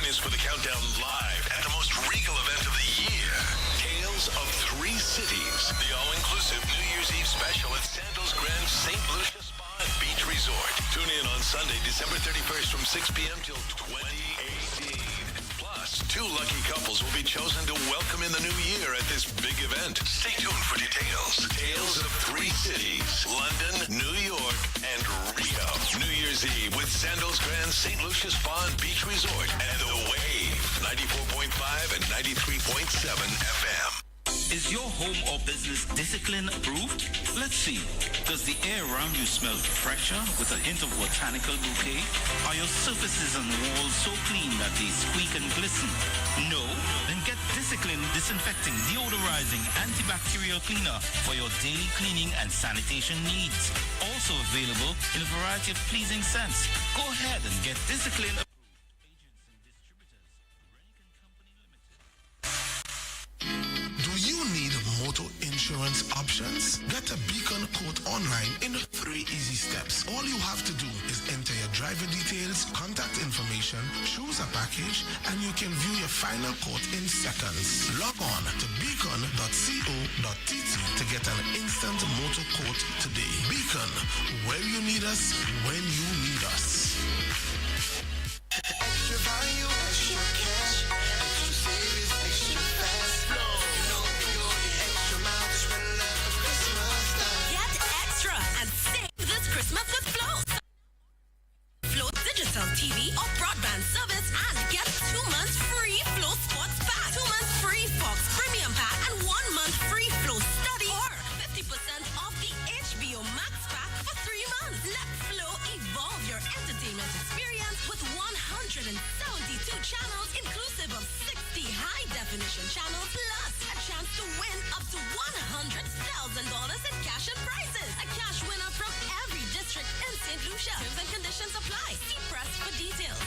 us for the countdown live at the most regal event of the year. Tales of Three Cities, the all-inclusive New Year's Eve special at Sandals Grand St. Lucia Spa and Beach Resort. Tune in on Sunday, December 31st from 6 p.m. till 2018. Plus, 2 lucky couples will be chosen to welcome in the new year at this big event. Stay tuned for details. Tales of Three Cities, London, New York, and Rio. New Year's Eve with Sandals Grand St. Lucia Spa and Beach Resort and The Wave, 94.5 and 93.7 FM. Is your home or business discipline approved? Let's see. Does the air around you smell fresher with a hint of botanical bouquet? Are your surfaces and walls so clean that they squeak and glisten? No? Then get Discipline Disinfecting Deodorizing Antibacterial Cleaner for your daily cleaning and sanitation needs. Also available in a variety of pleasing scents. Go ahead and get Discipline approved. Motor insurance options? Get a Beacon quote online in 3 easy steps. All you have to do is enter your driver details, contact information, choose a package, and you can view your final quote in seconds. Log on to beacon.co.tt to get an instant motor quote today. Beacon, where you need us, when you need us. Extra value, extra cash, extra savings, extra fast. Christmas with Flow. Flow Digital TV or broadband service and get 2 months free Flow Sports Pack, 2 months free Fox Premium Pack, and 1 month free Flow Study or 50% off the HBO Max Pack for 3 months. Let Flow evolve your entertainment experience with 172 channels inclusive of 60 high-definition channels plus a chance to win up to $100,000 in cash and prizes. A cash winner from every district in St. Lucia. Terms and conditions apply. See press for details.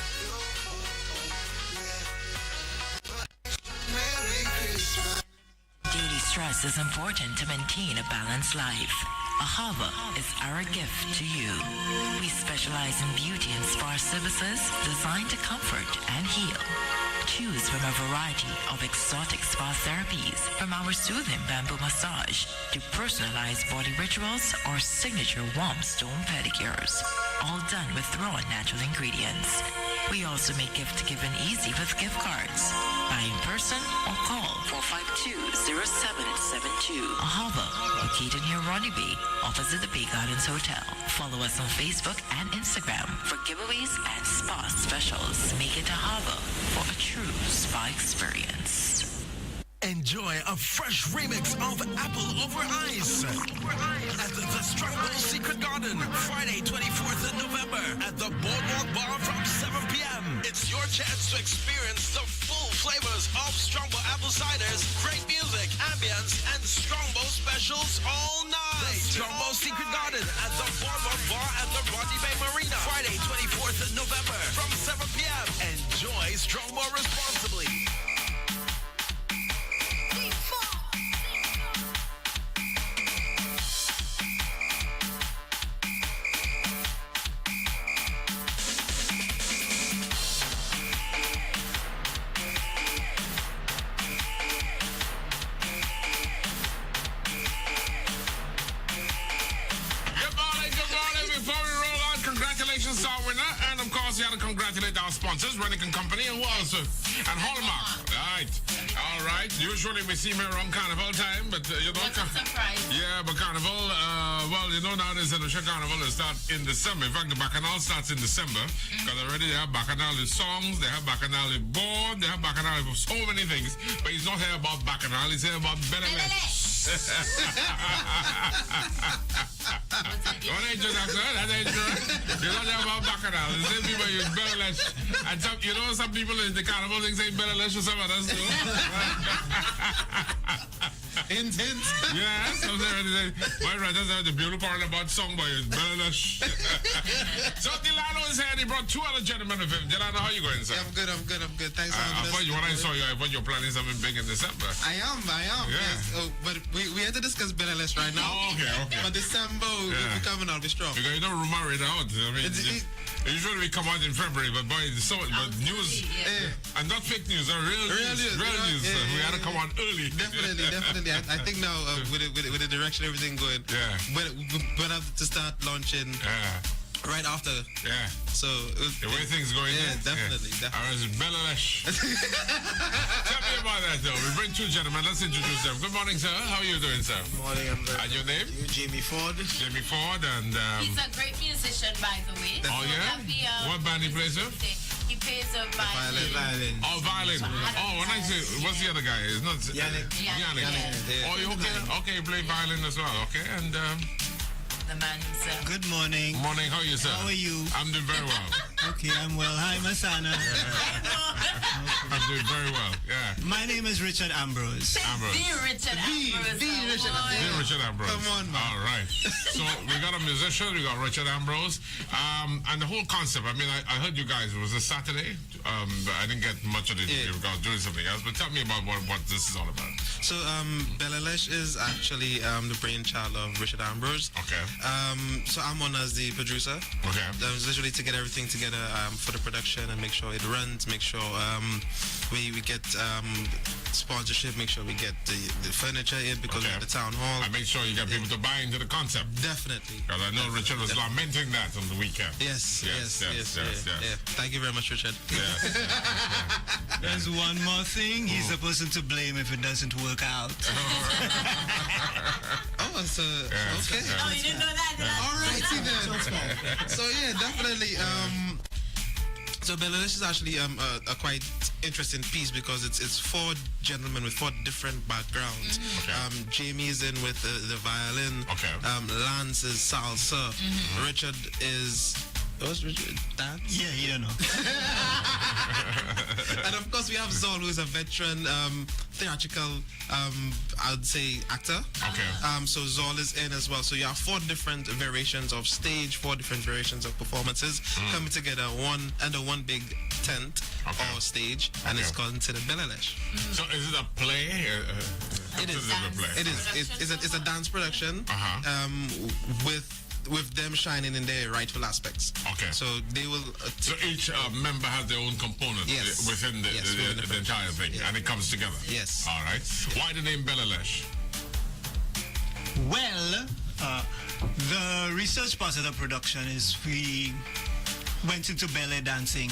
Merry Christmas. Daily stress is important to maintain a balanced life. Ahava is our gift to you. We specialize in beauty and spa services designed to comfort and heal. Choose from a variety of exotic spa therapies, from our soothing bamboo massage to personalized body rituals or signature warm stone pedicures, all done with raw natural ingredients. We also make gift giving easy with gift cards. Buy in person or call 452-0772. Ahava, located near Ronnie Bay, opposite the Bay Gardens Hotel. Follow us on Facebook and Instagram for giveaways and spa specials. Make it Ahava for a true spa experience. Enjoy a fresh remix of Apple Over Ice at the Strongbow Secret Garden, Friday, 24th of November at the Boardwalk Bar from 7 p.m. It's your chance to experience the full flavors of Strongbow apple ciders, great music, ambience, and Strongbow specials all night. The Strongbow Secret Garden at the Boardwalk Bar at the Rodney Bay Marina, Friday, 24th of November from 7 p.m. Enjoy Strongbow responsibly. And of course, we have to congratulate our sponsors, Rennick and Company and Walls and Hallmark. All right. Usually we see me around Carnival time, but you know. What's a surprise? Yeah, but Carnival, well, you know, nowadays the Carnival will start in December. In fact, the Bacchanal starts in December because already they have Bacchanal with songs, they have Bacchanal with board, they have Bacchanal for so many things. But he's not here about Bacchanal, he's here about Belelesh. Don't introduction, that ain't true. You don't know about Bacchanal. The same people use Belelesh. And some, you know, some people in the Carnival think say Belelesh or some others too. Hint, hint. Yeah, sometimes they say, my brothers have the beautiful part about song by Belelesh. So Delano is here and he brought 2 other gentlemen with him. Delano, how you going, sir? Yeah, I'm good. Thanks for having us. When I saw you, I thought you were planning something big in December. I am. Yeah. Yes. Oh, but we had to discuss Belelesh right now. Oh, okay. But December, Yeah. we're coming out, we're strong. Because you know, rumor it out. I mean, usually we come out in February, but boy, but news, and not fake news, real news. We had to come out early. Definitely. I think now with the direction everything going, we're have to start launching right after. Yeah. So the way things going. Definitely. I was Belelesh. Tell me about that though. We bring two gentlemen. Let's introduce them. Good morning, sir. How are you doing, sir? Good morning. And your name? Jamie Ford. Jamie Ford, and he's a great musician, by the way. Oh yeah. What band he plays with? He plays a violin. Oh, violin. Oh, when I say, what's the other guy? It's not Yannick. Oh, you okay? Okay, you play violin as well. Okay, and the man himself. Good morning. morning. How are you, sir? How are you? I'm doing very well. Okay, I'm well. Hi, Masana. I'm doing very well. Yeah. My name is Richard Ambrose. Richard Ambrose. Come on, man. All right. So we got a musician. We got Richard Ambrose. And the whole concept. I mean, I heard you guys. It was a Saturday. But I didn't get much of it. You guys doing something else. But tell me about what this is all about. So Belelesh is actually the brainchild of Richard Ambrose. Okay. So I'm on as the producer. Okay. Literally to get everything together for the production and make sure it runs, make sure we get sponsorship, make sure we get the furniture in because we're at the town hall. I make sure you get people to buy into the concept. Definitely. Because I know Richard was lamenting that on the weekend. Yes. Thank you very much, Richard. There's one more thing. He's the person to blame if it doesn't work out. Okay. Oh, you didn't know that? All righty then. So yeah, definitely. So Belelesh is actually a quite interesting piece because it's four gentlemen with four different backgrounds. Jamie is in with the violin. Lance is salsa. Richard is. What's Richard? Dance? Yeah, you don't know. And of course we have Zol, who is a veteran theatrical, I'd say, actor. So Zol is in as well. So you have four different variations of stage, four different variations of performances coming together under one big tent or stage, and it's called into the Belelesh. So is it a play? It is. It is. It's a dance production. With them shining in their rightful aspects. So they will. So each member has their own component within the entire thing, and it comes together. Yes. All right. Why the name Belelesh? Well, the research part of the production is we went into ballet dancing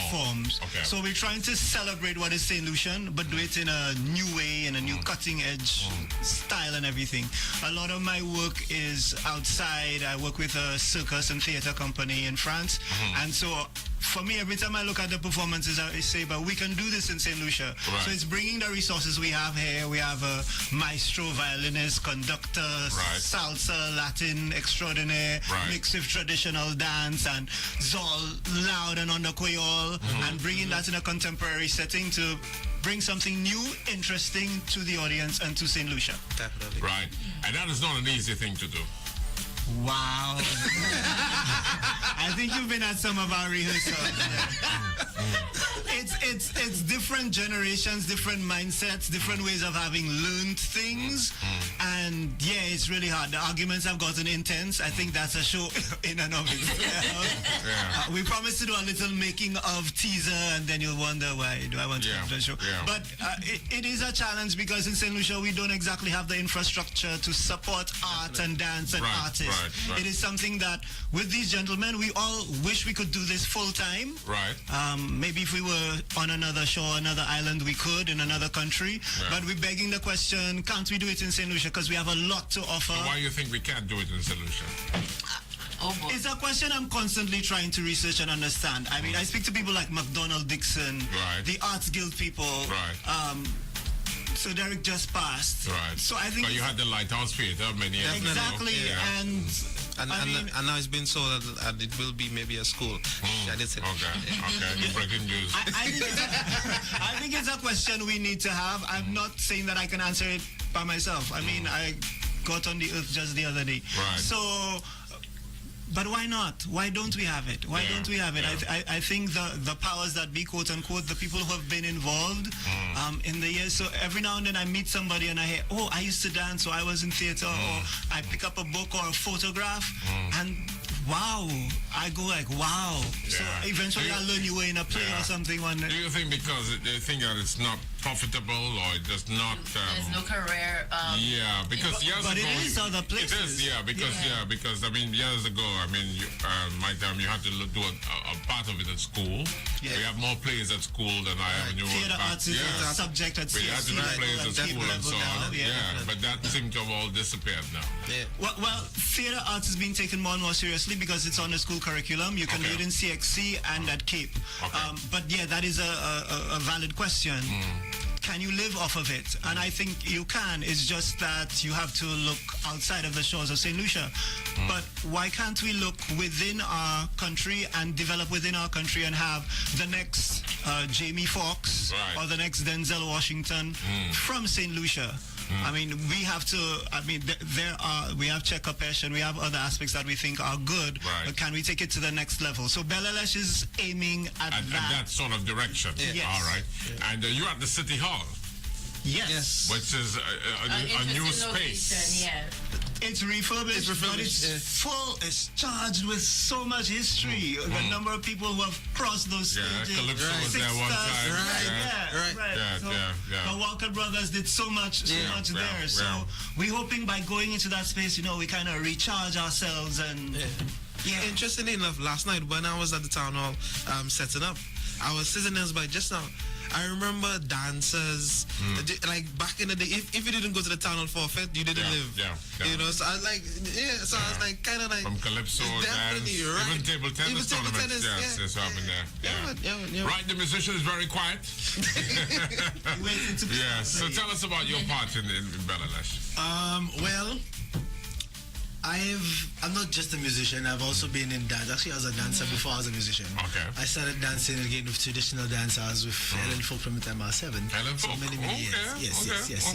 forms. So we're trying to celebrate what is St. Lucian, but do it in a new way, in a new cutting edge style and everything. A lot of my work is outside. I work with a circus and theater company in France. And so for me, every time I look at the performances, I say, but we can do this in St. Lucia. So it's bringing the resources we have here. We have a maestro, violinist, conductor, salsa, Latin extraordinaire, mixed with traditional dance, and Zol loud and under Creole, and bringing that in a contemporary setting to bring something new, interesting to the audience and to St. Lucia. Definitely. Right. And that is not an easy thing to do. Wow. I think you've been at some of our rehearsals. It's different generations, different mindsets, different ways of having learned things. And yeah, it's really hard. The arguments have gotten intense. I think that's a show in and of itself. We promised to do a little making of teaser, and then you'll wonder, why do I want to do the show? But it is a challenge because in St. Lucia we don't exactly have the infrastructure to support art and dance and artists. It is something that with these gentlemen we all wish we could do this full time. Maybe if we were on another shore, another island, we could in another country. But we're begging the question, can't we do it in St. Lucia? Because we have a lot to offer. So why do you think we can't do it in St. Lucia? It's a question I'm constantly trying to research and understand. I mean, I speak to people like McDonald Dixon, the Arts Guild people. So Derek just passed. So I think. But you had the Lighthouse Theatre many years ago. Exactly, and now it's been sold and it will be maybe a school. I did say okay. Breaking news. I think it's a question we need to have. I'm not saying that I can answer it by myself. I mean, I got on the earth just the other day. So But why not? Why don't we have it? Why don't we have it? I think the powers that be, quote unquote, the people who have been involved in the years. So every now and then I meet somebody and I hear, oh, I used to dance, or I was in theater, or I pick up a book or a photograph, and wow, I go like, wow. So eventually I learn you were in a play or something one day. Do you think because they think that it's not profitable or it does not... There's no career... because years ago... But it is other places. It is, because I mean, years ago, I mean, my time, you had to do a part of it at school. We have more plays at school than I have in your Theater arts is a subject at We had to do plays at school and so on. But that seemed to have all disappeared now. Well, theater arts is being taken more and more seriously because it's on the school curriculum. You can do it in CXC and at Cape. But yeah, that is a valid question. Can you live off of it? And I think you can. It's just that you have to look outside of the shores of St. Lucia. But why can't we look within our country and develop within our country and have the next Jamie Foxx or the next Denzel Washington from St. Lucia? I mean, we have to, we have Chekapesh and we have other aspects that we think are good, but can we take it to the next level? So Belelesh is aiming at that sort of direction. Yes. All right. And you're at the City Hall. Yes. Which is a new space. It's refurbished, but it's full, it's charged with so much history. The number of people who have crossed those stages. Calypso was there one time. The Walker brothers did so much there. So we're hoping by going into that space, we kind of recharge ourselves and... Interestingly enough, last night when I was at the town hall setting up, I was sitting there by just now. I remember dancers, like back in the day, if you didn't go to the town hall for a fete, you didn't live. So I was like, so I was like, kind of like... From Calypso, dance, even table tennis tournaments. Yes, happened there. Right, the musician is very quiet. So tell us about your part in Belelesh. Well, I'm not just a musician. I've also been in dance. Actually, I was a dancer before I was a musician. I started dancing again with traditional dancers with Helen Folk from the time I was 7. For many years. Yes.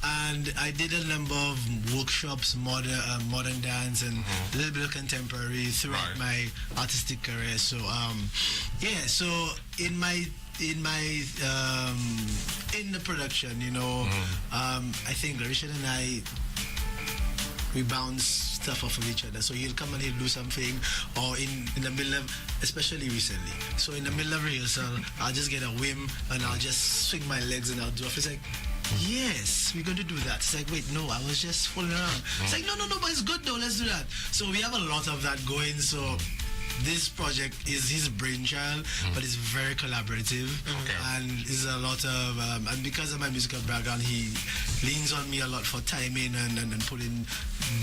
And I did a number of workshops, modern dance, and a little bit of contemporary throughout my artistic career. So, so in the production, I think Richard and I, we bounce stuff off of each other. So he'll come and he'll do something, or in the middle of, especially recently. So in the middle of rehearsal, I'll just get a whim and I'll just swing my legs and I'll do it. It's like, yes, we're going to do that. It's like, wait, no, I was just fooling around. It's like, no, but it's good though, let's do that. So we have a lot of that going. So this project is his brainchild, but it's very collaborative, and is a lot of and because of my musical background, he leans on me a lot for timing and putting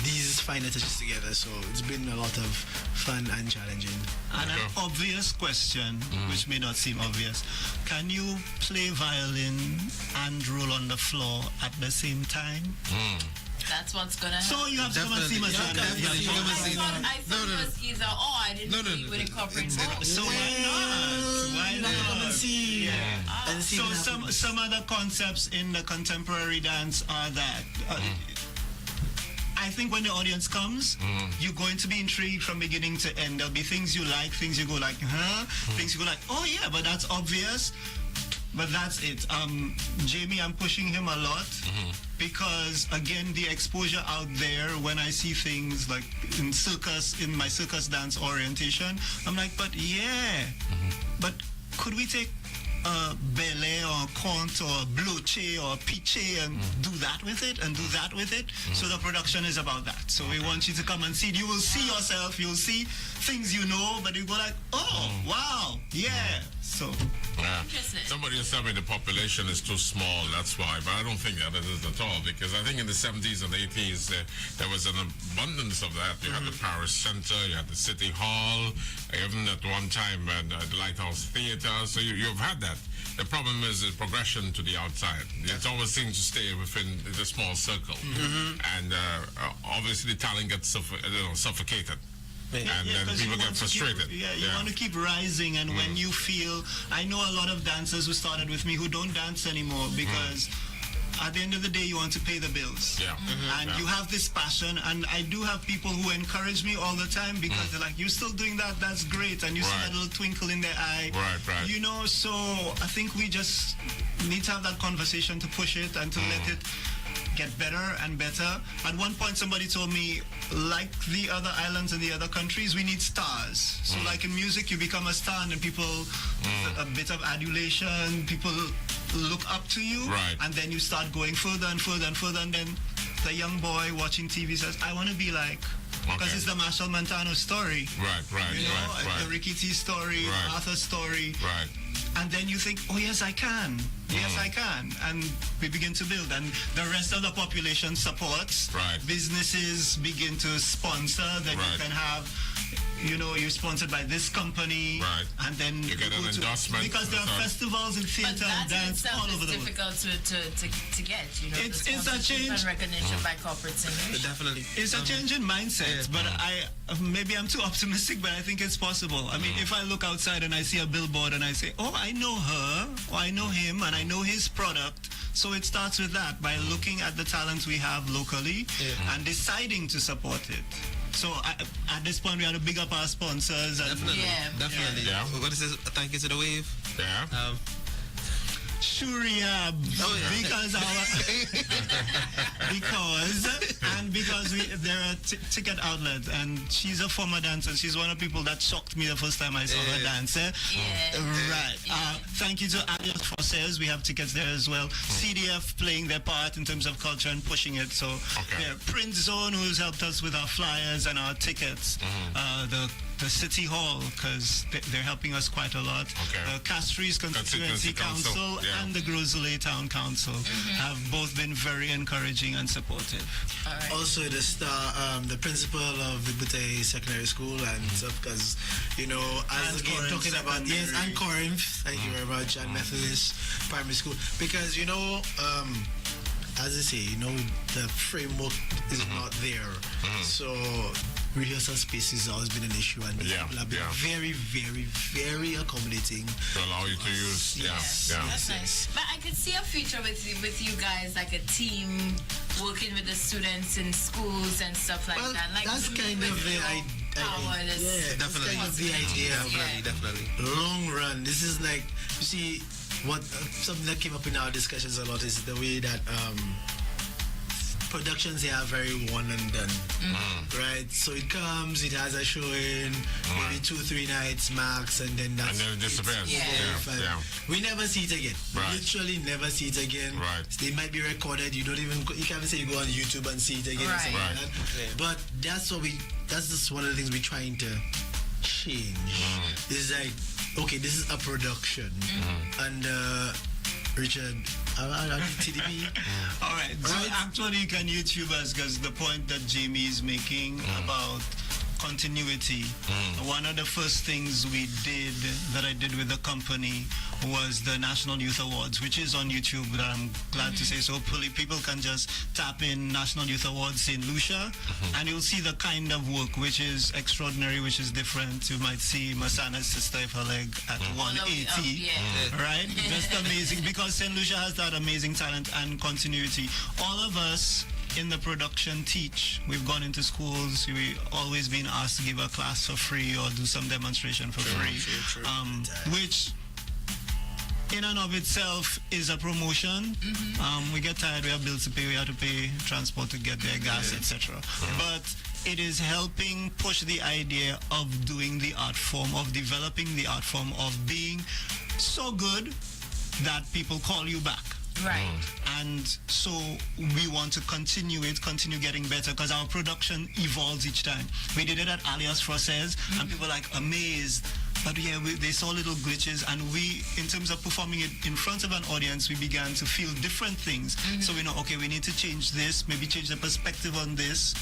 these fine touches together. So it's been a lot of fun and challenging. And an obvious question, which may not seem obvious: can you play violin and roll on the floor at the same time? That's what's gonna happen. So you have to come and see my son. I thought it was either or. I didn't think we would incorporate both. So why not? Come and see. And see so some other concepts in the contemporary dance are that I think when the audience comes, you're going to be intrigued from beginning to end. There'll be things you like, things you go like, things you go like, oh yeah, but that's obvious. But that's it. Jamie, I'm pushing him a lot because, again, the exposure out there, when I see things like in my circus dance orientation, I'm like, but but could we take ballet or conte or bloche or piche and do that with it and do that with it? So the production is about that. So we want you to come and see it. You will see yourself, you'll see things but you go like, oh, wow, So somebody has told me the population is too small, that's why, but I don't think that it is at all, because I think in the 70s and 80s there was an abundance of that. You had the Paris Center, you had the City Hall, even at one time the Lighthouse Theater, so you've had that. The problem is the progression to the outside. It always seems to stay within the small circle, and obviously talent gets suffocated. And then people get frustrated. You want to keep rising, and when you feel, I know a lot of dancers who started with me who don't dance anymore because at the end of the day, you want to pay the bills. Yeah. And you have this passion, and I do have people who encourage me all the time because they're like, you're still doing that, that's great, and you see that little twinkle in their eye. Right. You know, so I think we just need to have that conversation to push it and to let it get better and better. At one point, somebody told me, like the other islands and the other countries, we need stars. So like in music, you become a star and then people, a bit of adulation, people look up to you. And then you start going further and further and further. And then the young boy watching TV says, I want to be like, because it's the Marshall Montano story. You know, the Ricky T story, Arthur story. And then you think, oh yes, I can. Yes, I can. And we begin to build. And the rest of the population supports. Businesses begin to sponsor. Then you can have, you know, you're sponsored by this company. And then you get an endorsement. Because there are festivals in theater and dance all over the world. Difficult to get, you know. It's a change. And recognition by corporate singers. Definitely. It's a change in mindset. But maybe I'm too optimistic, but I think it's possible. I mean, if I look outside and I see a billboard and I say, oh, I know her, or I know him, and I know his product. So it starts with that, by looking at the talent we have locally and deciding to support it. So at this point, we have to big up our sponsors. And Definitely. What is this? Thank you to the wave. Shuriab, because there are ticket outlets, and she's a former dancer. She's one of the people that shocked me the first time I saw her dance. Thank you to Alias Forces. We have tickets there as well. CDF playing their part in terms of culture and pushing it. So Print Zone, who's helped us with our flyers and our tickets. The City Hall, because they're helping us quite a lot. Castries Constituency Council and the Gros-Islet Town Council have both been very encouraging and supportive. Also, the principal of the Butte Secondary School and stuff, because, you know, as again talking about, and Corinth, thank you very much, and Methodist Primary School, because, you know, as I say, you know, the framework is not there. So rehearsal space has always been an issue, and people have been very, very, very accommodating to allow you to use. That's nice. But I could see a future with you guys, like a team working with the students in schools and stuff like that. Like that's kind of the idea. Definitely. Kind of the idea. Definitely. Long run. This is like, you see, what something that came up in our discussions a lot is the way that productions, they are very one and done, right? So it comes, it has a showing, maybe 2-3 nights max, and then that's, and then it disappears. We never see it again. Literally never see it again. They might be recorded. You don't even, you can't even say you go on YouTube and see it again. Or something like that. But that's just one of the things we're trying to change. It's like, okay, this is a production, and Richard, TDP. All right. So actually, you can YouTube us, because the point that Jamie is making about continuity. One of the first things that I did with the company was the National Youth Awards, which is on YouTube, that I'm glad to say. So hopefully people can just tap in National Youth Awards St.Lucia, and you'll see the kind of work which is extraordinary, which is different. You might see Masana's sister if her leg at 180, right? Just amazing, because St. Lucia has that amazing talent and continuity. All of us in the production teach. We've gone into schools. We've always been asked to give a class for free or do some demonstration for free, which in and of itself is a promotion. We get tired, we have bills to pay, we have to pay transport to get there, gas, etc. But it is helping push the idea of doing the art form, of developing the art form, of being so good that people call you back. And so we want to continue getting better, because our production evolves each time. We did it at Alias Forces, and people were like amazed. But they saw little glitches, and we, in terms of performing it in front of an audience, we began to feel different things. So we know, okay, we need to change this, maybe change the perspective on this,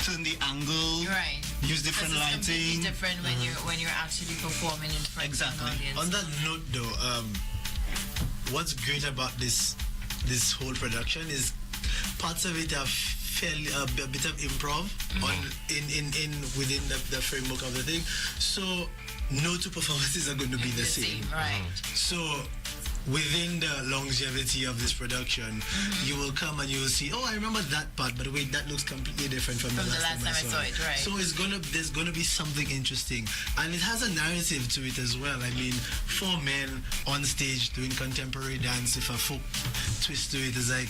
turn the angle, use different lighting. It's different when you're actually performing in front of an audience. On that note, though, what's great about this whole production is parts of it are fairly a bit of improv within the framework of the thing. So no two performances are going to be the same. Right. So within the longevity of this production, you will come and you will see, oh, I remember that part, but wait, that looks completely different from the last time I saw it. Right. So there's gonna be something interesting, and it has a narrative to it as well. I mean, 4 men on stage doing contemporary dance, if a folk twist to it is like,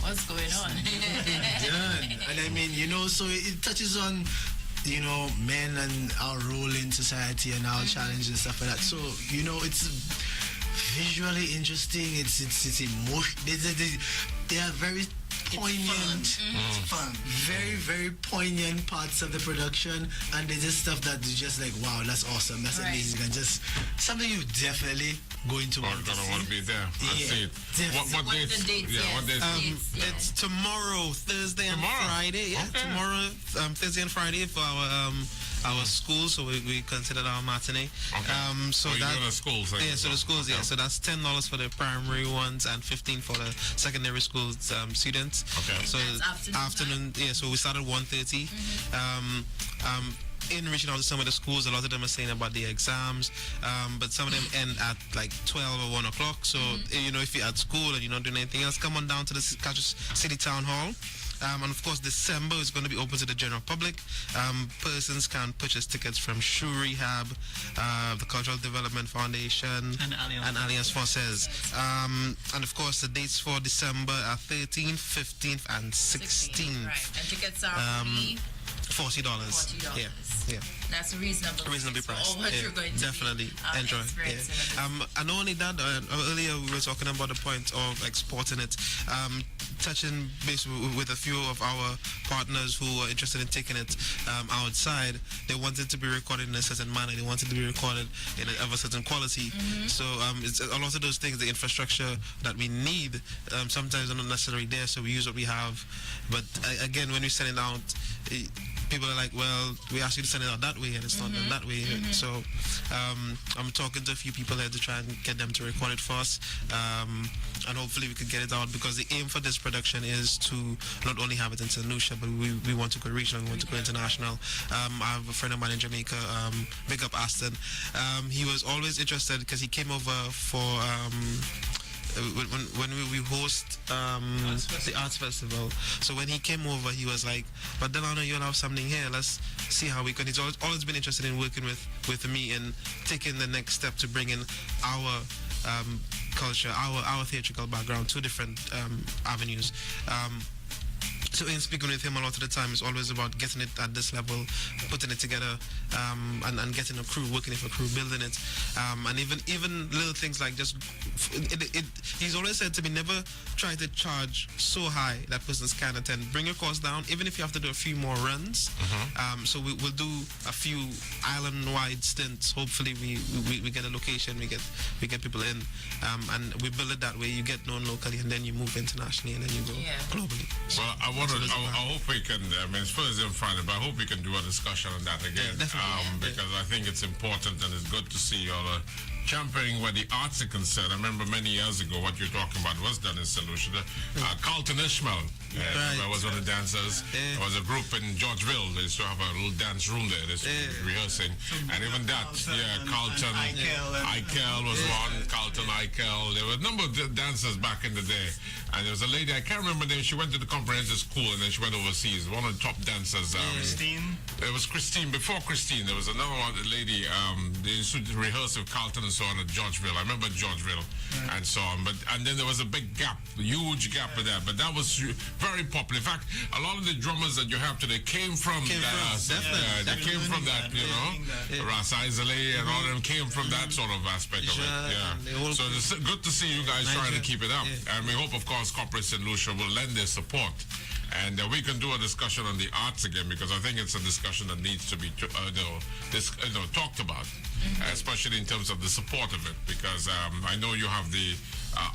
what's going on? done. And I mean, so it touches on, men and our role in society and our challenges and stuff like that. So, it's visually interesting. It's emotional. They are very poignant. It's fun. Very, very poignant parts of the production, and there's just stuff that is just like, wow, that's awesome, that's amazing, and just something you definitely going to want to see. Want to be there. Let's see it. What dates? What dates? It's tomorrow, Thursday and Friday. Yeah, okay. Tomorrow, Thursday and Friday for our school, so we consider our matinee. Okay. So you're that doing the schools. so the schools, so that's $10 for the primary ones and $15 for the secondary schools students. Okay. So that's afternoon. So we started 1:30. In reaching out to some of the schools, a lot of them are saying about the exams, but some of them end at like 12 or 1 o'clock. So, if you're at school and you're not doing anything else, come on down to the Catch City Town Hall. And of course, December is going to be open to the general public. Persons can purchase tickets from Shoe Rehab, the Cultural Development Foundation, and Alliance Forces. And of course, the dates for December are 13th, 15th, and 16th. Right. And tickets are $40. Yeah. That's reasonably priced. For what you're going to definitely enjoy. And not only that, earlier we were talking about the point of exporting it. Touching base with a few of our partners who are interested in taking it outside. They wanted to be recorded in a certain manner. They wanted to be recorded of a certain quality. So it's a lot of those things, the infrastructure that we need, sometimes are not necessarily there. So we use what we have. But again, when we send it out, people are like, well, we asked you to send it out that way, and it's not done that way. So I'm talking to a few people there to try and get them to record it for us, and hopefully we could get it out, because the aim for this production is to not only have it in St. Lucia, but we want to go regional, we want to go international. I have a friend of mine in Jamaica, big up Aston. He was always interested because he came over for when we host the arts festival. So when he came over, he was like, but Delano, you'll have something here, let's see how we can. He's always been interested in working with me and taking the next step to bring in our culture, our theatrical background to different avenues. So in speaking with him a lot of the time, it's always about getting it at this level, putting it together, and getting a crew, working with a crew, building it, and even little things like just he's always said to me, never try to charge so high that persons can't attend. Bring your cost down, even if you have to do a few more runs. So we'll do a few island-wide stints. Hopefully we get a location, we get people in, and we build it that way. You get known locally, and then you move internationally, and then you go globally. So, well, I hope we can, it's Thursday and Friday, but I hope we can do a discussion on that again. Because I think it's important and it's good to see you all championing where the arts are concerned. I remember many years ago what you're talking about was done in St. Lucia. Carlton Ishmael was one of the dancers. There was a group in Georgeville. They used to have a little dance room there. They used to be rehearsing. And even that, Carlton, Ikel was one, Carlton, Ikel. There were a number of dancers back in the day. And there was a lady, I can't remember her name, she went to the comprehensive school and then she went overseas. One of the top dancers. Christine? It was Christine. Before Christine, there was another one, lady, they used to rehearse with Carlton and so on at Georgeville. I remember Georgeville and so on. And then there was a big gap, a huge gap with that. But that was very popular. In fact, a lot of the drummers that you have today came from that. They came from that, you know. Ras Isley and all of them came from that sort of aspect of it. Yeah. So it's good to see you guys trying to keep it up. And we hope, of course, Corporate St. Lucia will lend their support. And we can do a discussion on the arts again, because I think it's a discussion that needs to be talked about, especially in terms of the support of it. Because I know you have the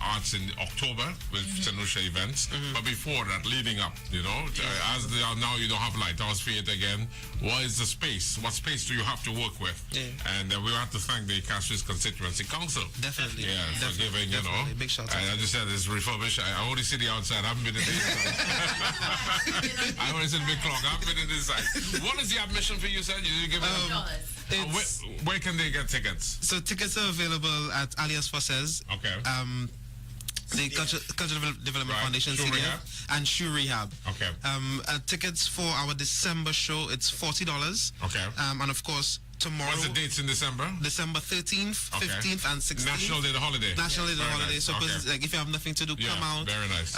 arts in October with St. Lucia events, but before that, leading up, as they are now, you don't have Lighthouse Theatre again. What is the space? What space do you have to work with? And we have to thank the Castries Constituency Council. Definitely. For giving, big shout out. I just said it's refurbished. I only see the outside. I haven't been in the inside. I only see the big clock. I haven't been in the inside. What is the admission fee you said? You give it Where can they get tickets? So tickets are available at Alias Fosses. Okay. The Cultural Development Foundation, Shoe CDF, Rehab. and Shoe Rehab. Okay. Tickets for our December show, it's $40. Okay. And of course, tomorrow. What's the dates in December? December 13th, 15th, and 16th. National Day of the Holiday. National Day of the Very Holiday. nice. So Okay. like, if you have nothing to do, come out. Very nice.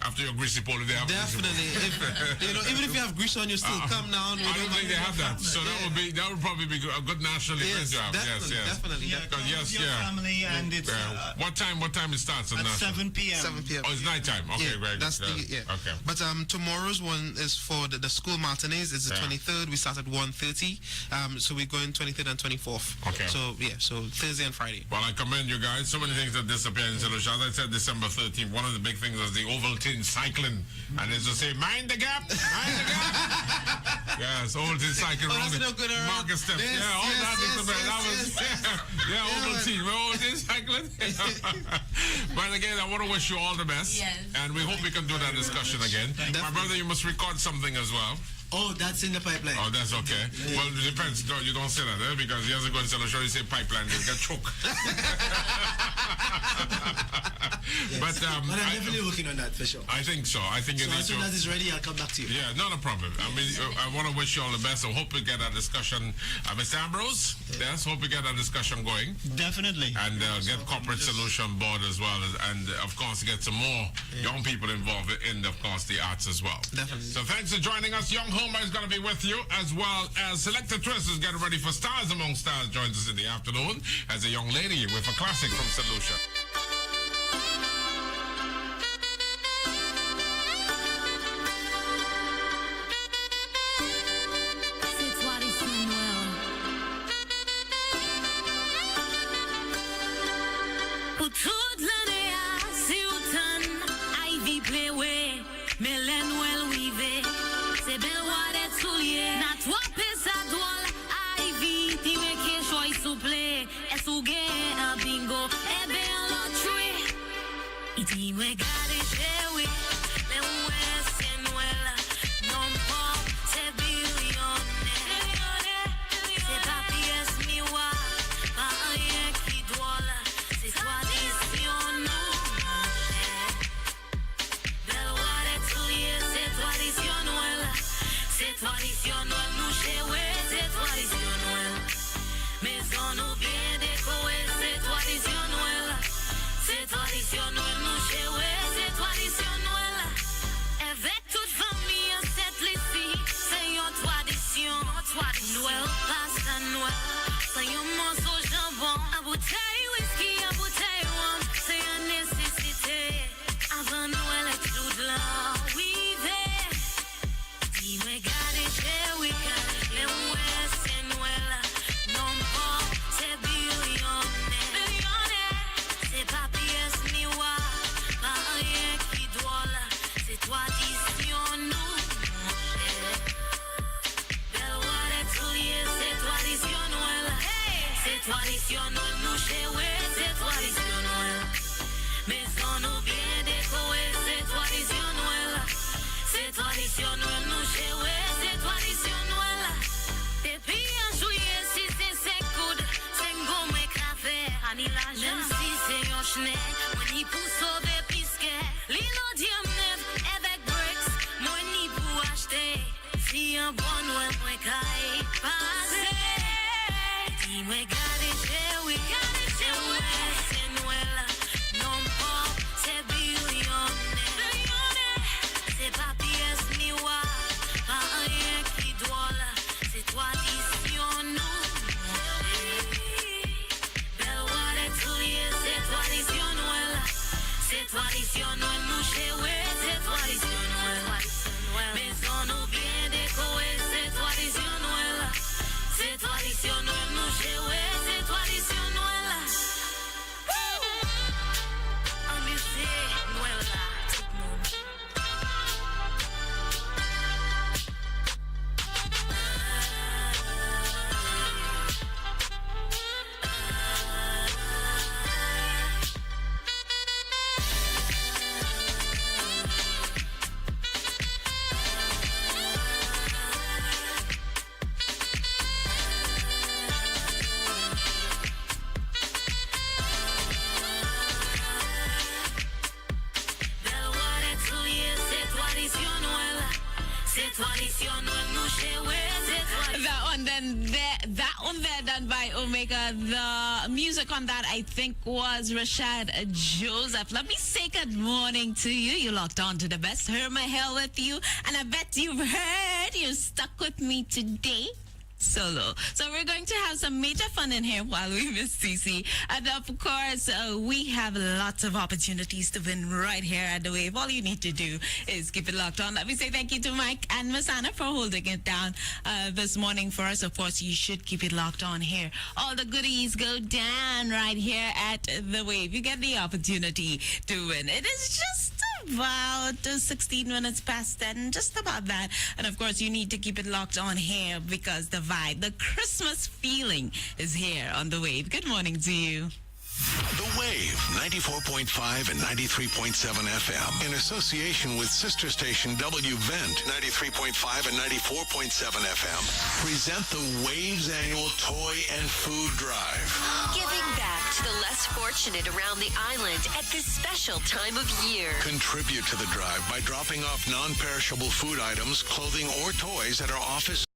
After your greasy polo, they have Definitely. Even if you have grease on, you still come down. I don't think they have that. So that would probably be a good national event to have. Definitely. Your family and it's What time it starts on at national? 7 p.m. 7 p.m. Oh, it's nighttime. Okay, great. That's Okay. But tomorrow's one is for the school matinees. It's the 23rd. We start at 1:30. So we're going 23rd and 24th. Okay. So Thursday and Friday. Well, I commend you guys. So many things that disappear in St. Lucia. As I said, December 13th, one of the big things was the Ovaltine cycling. And it's to say, mind the gap, mind the gap. Yes, Ovaltine cycling. Marcus steps. All that was Ovaltine. Ovaltine cycling. But again, I want to wish you all the best. Yes. And we hope we can do that discussion again. My brother, you must record something as well. Oh, that's in the pipeline. Oh, that's okay. Well, it depends. No, you don't say that, because years ago in St. Lucia, you say pipeline, you get choked. Yes. But I'm definitely working on that for sure. I think so. I think you So need as soon to. as it's ready, I'll come back to you. Yeah, not a problem. I mean, I want to wish you all the best. I hope we get that discussion. Mr. Ambrose, yes, hope we get that discussion going. Definitely. And get corporate solution on board as well. And, of course, get some more young people involved in, of course, the arts as well. Definitely. So thanks for joining us. Young Homer is going to be with you, as well as Selector Twist is getting ready for Stars Among Stars. Joins us in the afternoon as a young lady with a classic from St. Lucia. Tradition, nous And that one there done by Omega. The music on that, I think, was Rashad Joseph. Let me say good morning to you. You locked on to the best. Herma Hill with you. And I bet you've heard you're stuck with me today. Solo. So we're going to have some major fun in here while we miss CC. And of course, we have lots of opportunities to win right here at The Wave. All you need to do is keep it locked on. Let me say thank you to Mike and Miss Anna for holding it down this morning for us. Of course, you should keep it locked on here. All the goodies go down right here at The Wave. You get the opportunity to win. It is just about 16 minutes past 10, just about that. And of course, you need to keep it locked on here because the vibe, the Christmas feeling is here on The Wave. Good morning to you. The Wave, 94.5 and 93.7 FM, in association with sister station W Vent, 93.5 and 94.7 FM, present the Wave's annual Toy and Food Drive. Giving back to the less fortunate around the island at this special time of year. Contribute to the drive by dropping off non-perishable food items, clothing, or toys at our office